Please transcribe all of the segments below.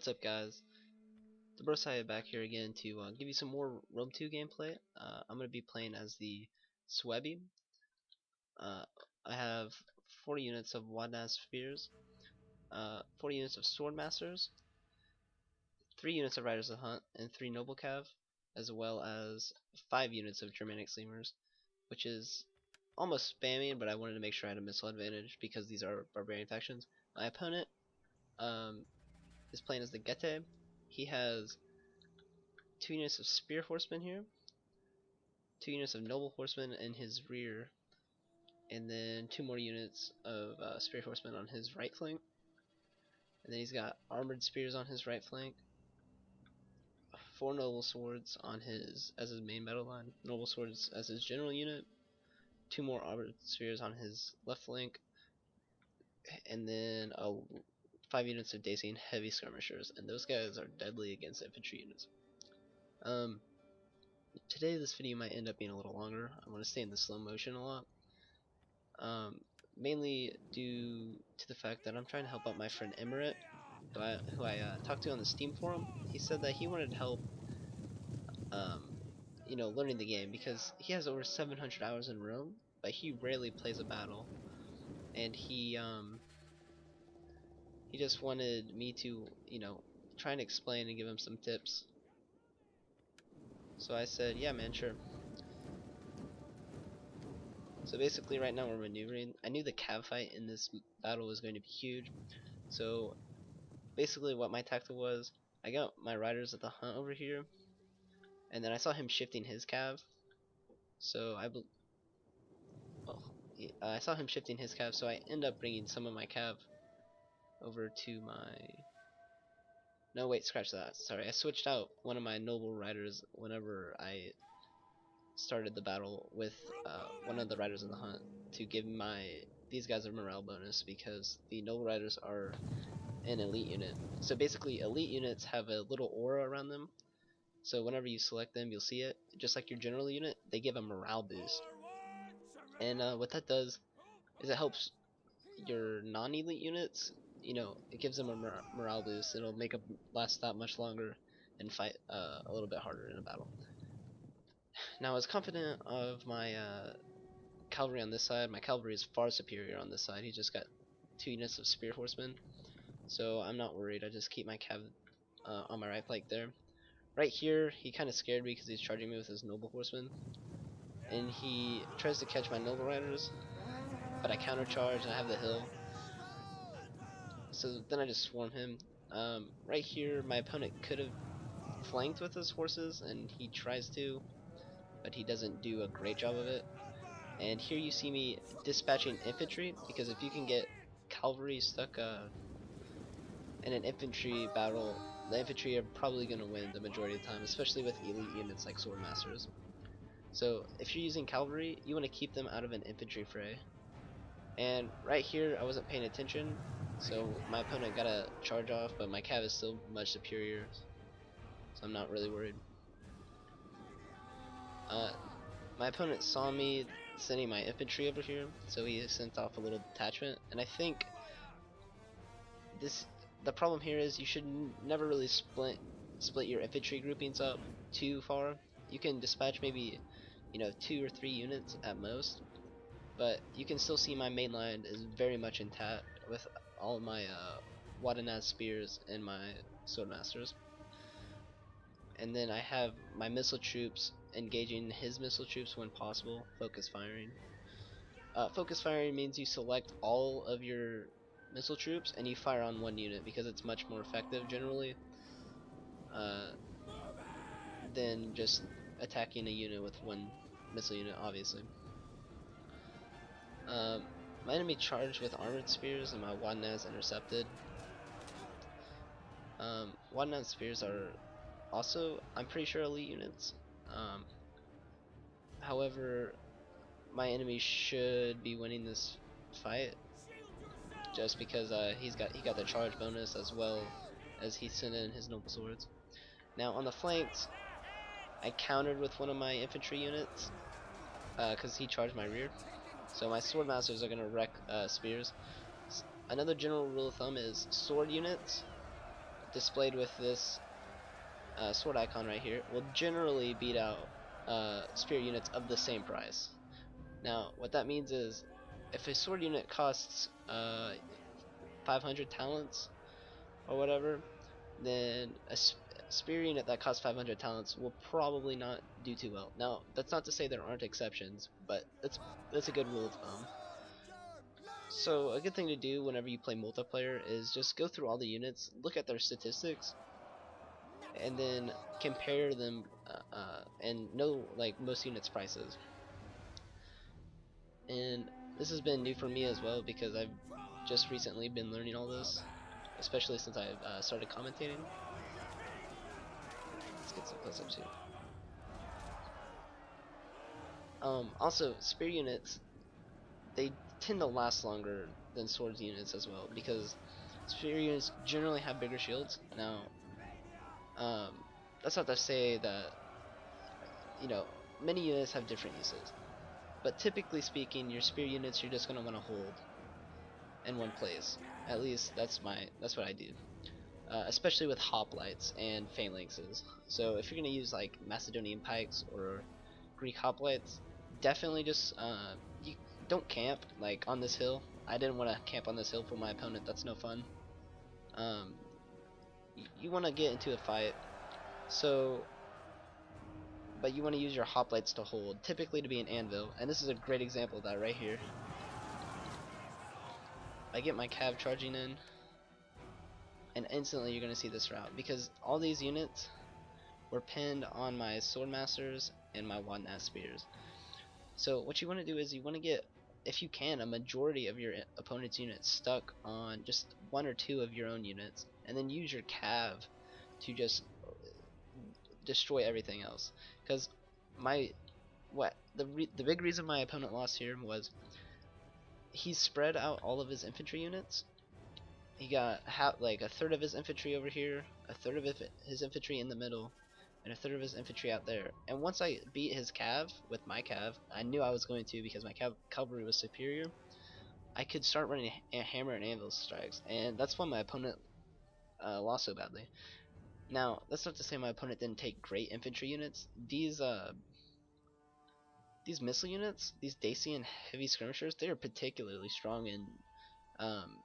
What's up, guys? The Brossiah back here again to give you some more Rome 2 gameplay. I'm going to be playing as the Suebi. I have 40 units of Wadnaz Spears, 40 units of Sword Masters, 3 units of Riders of the Hunt, and 3 Noble Cav, as well as 5 units of Germanic Sleemers, which is almost spammy, but I wanted to make sure I had a missile advantage because these are barbarian factions. My opponent is playing as the Getae. He has 2 units of Spear Horsemen here, 2 units of Noble Horsemen in his rear, and then 2 more units of Spear Horsemen on his right flank. And then he's got Armored Spears on his right flank, 4 Noble Swords on his as his main battle line, Noble Swords as his general unit, 2 more Armored Spears on his left flank, and then 5 units of Dacian Heavy Skirmishers, and those guys are deadly against infantry units. Today this video might end up being a little longer. I'm going to stay in the slow motion a lot. Mainly due to the fact that I'm trying to help out my friend Emirat, who I talked to on the Steam forum. He said that he wanted help, learning the game because he has over 700 hours in Rome, but he rarely plays a battle, and he just wanted me to, try and explain and give him some tips. So I said, yeah, man, sure. So basically right now we're maneuvering. I knew the cav fight in this battle was going to be huge. So basically what my tactic was, I got my riders at the hunt over here, and then I saw him shifting his cav. So I saw him shifting his cav, so I end up bringing some of my cav over to my... No, wait, scratch that. Sorry, I switched out one of my noble riders whenever I started the battle with one of the riders in the hunt to give these guys a morale bonus because the noble riders are an elite unit. So basically elite units have a little aura around them, so whenever you select them you'll see it, just like your general unit. They give a morale boost, and what that does is it helps your non-elite units. It gives them a morale boost. It'll make them last that much longer and fight a little bit harder in a battle. Now, I was confident of my cavalry on this side. My cavalry is far superior on this side. He just got 2 units of Spear Horsemen, so I'm not worried. I just keep my cav on my right flank there. Right here, he kind of scared me because he's charging me with his Noble Horsemen, and he tries to catch my Noble Riders, but I countercharge and I have the hill, so then I just swarm him. Right here, my opponent could have flanked with his horses, and he tries to, but he doesn't do a great job of it. And here you see me dispatching infantry, because if you can get cavalry stuck in an infantry battle, the infantry are probably going to win the majority of the time, especially with elite units like sword masters. So if you're using cavalry, you want to keep them out of an infantry fray. And right here I wasn't paying attention, so my opponent got a charge off, but my cav is still much superior, so I'm not really worried. My opponent saw me sending my infantry over here, so he sent off a little detachment, and I think the problem here is you should never really split your infantry groupings up too far. You can dispatch maybe 2 or 3 units at most, but you can still see my main line is very much intact with all my Wadnaz spears and my sword masters. And then I have my missile troops engaging his missile troops when possible, focus firing. Focus firing means you select all of your missile troops and you fire on one unit because it's much more effective generally than just attacking a unit with one missile unit, obviously. My enemy charged with armored spears and my Wadnaz intercepted. Wadnaz spears are also, I'm pretty sure, elite units. However, my enemy should be winning this fight just because he got the charge bonus as well as he sent in his noble swords. Now on the flanks, I countered with one of my infantry units because he charged my rear. So my sword masters are gonna wreck spears. Another general rule of thumb is sword units displayed with this sword icon right here will generally beat out spear units of the same price. Now, what that means is, if a sword unit costs 500 talents or whatever, then a spear unit that costs 500 talents will probably not do too well. Now, that's not to say there aren't exceptions, but that's a good rule of thumb. So a good thing to do whenever you play multiplayer is just go through all the units, look at their statistics, and then compare them and know like most units' prices. And this has been new for me as well because I've just recently been learning all this, especially since I've started commentating. Let's get some close-ups here. Also, spear units, they tend to last longer than swords units as well because spear units generally have bigger shields. Now, that's not to say that, you know, many units have different uses, but typically speaking, your spear units you're just gonna want to hold in one place. At least that's what I do. Especially with hoplites and phalanxes. So if you're gonna use like Macedonian pikes or Greek hoplites, definitely just you don't camp like on this hill. I didn't want to camp on this hill for my opponent. That's no fun. You want to get into a fight, so but you want to use your hoplites to hold, typically to be an anvil, and this is a great example of that right here. I get my cav charging in, and instantly you're going to see this route because all these units were pinned on my swordmasters and my wadnast spears. So what you want to do is you want to get, if you can, a majority of your opponent's units stuck on just one or two of your own units, and then use your cav to just destroy everything else. Because the big reason my opponent lost here was he spread out all of his infantry units. He got like a third of his infantry over here, a third of his infantry in the middle, and a third of his infantry out there. And once I beat his cav with my cav, I knew I was going to because my cavalry was superior. I could start running hammer and anvil strikes, and that's why my opponent lost so badly. Now, that's not to say my opponent didn't take great infantry units. These missile units, these Dacian heavy skirmishers, they are particularly strong um,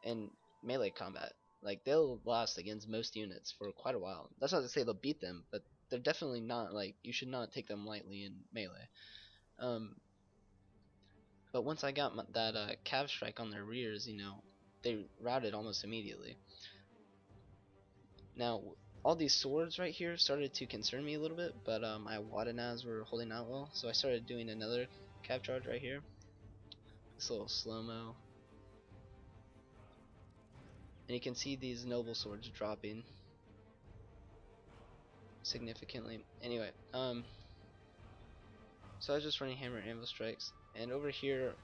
in melee combat. Like, they'll last against most units for quite a while. That's not to say they'll beat them, but they're definitely not, like, you should not take them lightly in melee. But once I got that cav strike on their rears, you know, they routed almost immediately. Now, all these swords right here started to concern me a little bit, but my Wadanaz were holding out well, so I started doing another cav charge right here. This little slow-mo. And you can see these noble swords dropping significantly. Anyway, so I was just running hammer and anvil strikes, and over here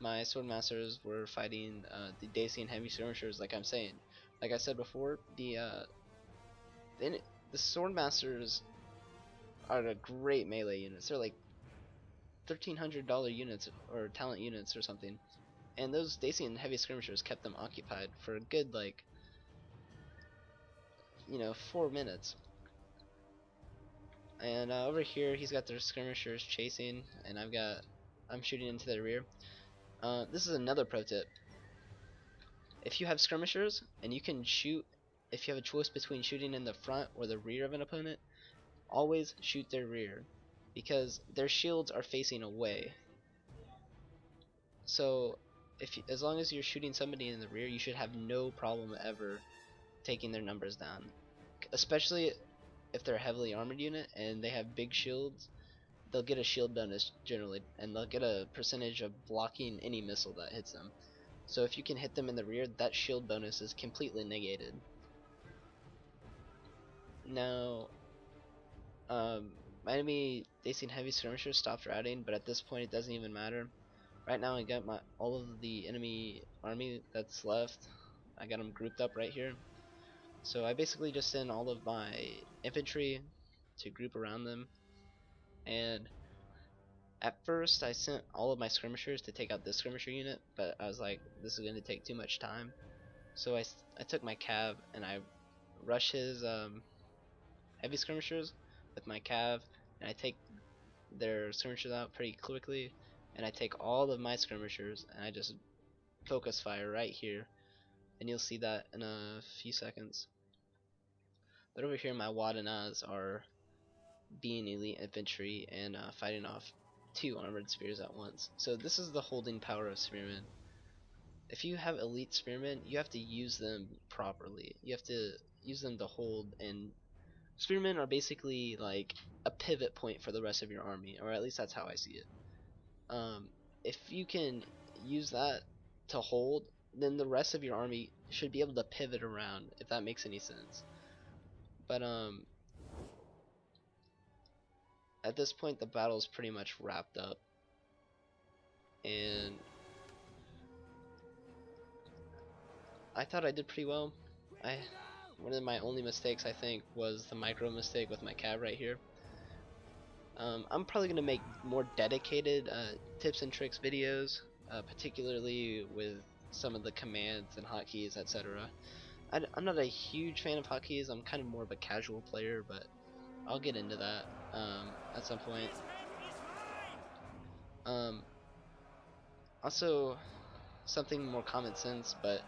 my swordmasters were fighting the Dacian heavy skirmishers. Like I said before, the swordmasters are a great melee units. They're like $1,300 units or talent units or something, and those Dacian heavy skirmishers kept them occupied for a good, like, 4 minutes. And over here he's got their skirmishers chasing, and I'm shooting into their rear. This is another pro tip. If you have skirmishers and you can shoot, if you have a choice between shooting in the front or the rear of an opponent, always shoot their rear, because their shields are facing away. So as long as you're shooting somebody in the rear, you should have no problem ever taking their numbers down. Especially if they're a heavily armored unit and they have big shields, they'll get a shield bonus generally, and they'll get a percentage of blocking any missile that hits them. So if you can hit them in the rear, that shield bonus is completely negated. Now, my enemy Dacian heavy skirmishers stopped routing, but at this point it doesn't even matter. Right now I got all of the enemy army that's left. I got them grouped up right here. So I basically just send all of my infantry to group around them. And at first I sent all of my skirmishers to take out this skirmisher unit, but I was like, this is going to take too much time. So I took my cav and I rush his heavy skirmishers with my cav, and I take their skirmishers out pretty quickly, and I take all of my skirmishers and I just focus fire right here, and you'll see that in a few seconds. But over here my Wadanaz are being elite infantry and fighting off 2 armored spears at once. So this is the holding power of spearmen. If you have elite spearmen, you have to use them properly. You have to use them to hold, and spearmen are basically like a pivot point for the rest of your army, or at least that's how I see it. If you can use that to hold, then the rest of your army should be able to pivot around, if that makes any sense. But at this point the battle's pretty much wrapped up, and I thought I did pretty well. One of my only mistakes, I think, was the micro mistake with my cab right here. I'm probably going to make more dedicated tips and tricks videos, particularly with some of the commands and hotkeys, etc. I'm not a huge fan of hotkeys. I'm kind of more of a casual player, but I'll get into that at some point. Also, something more common sense, but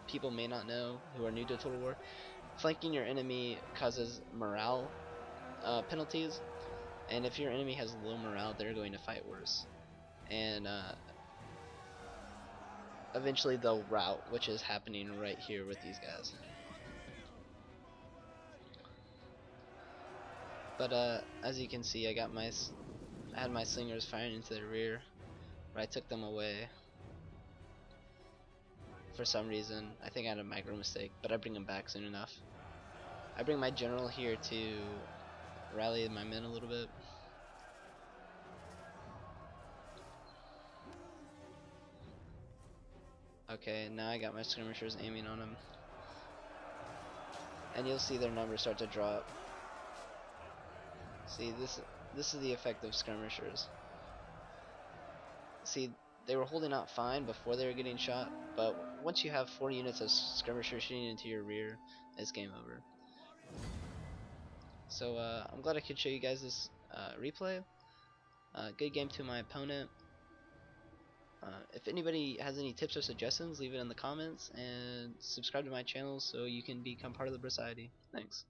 people may not know who are new to Total War. Flanking your enemy causes morale penalties, and if your enemy has low morale, they're going to fight worse, and eventually they'll rout, which is happening right here with these guys. But as you can see, I had my slingers firing into the rear, but I took them away for some reason. I think I had a micro mistake, but I bring them back soon enough. I bring my general here to rally my men a little bit. Okay, now I got my skirmishers aiming on them, and you'll see their numbers start to drop. See, this is the effect of skirmishers. See, they were holding out fine before they were getting shot, but once you have 4 units of skirmishers shooting into your rear, it's game over. So I'm glad I could show you guys this replay. Good game to my opponent. If anybody has any tips or suggestions, leave it in the comments, and subscribe to my channel so you can become part of the Brossiah. Thanks.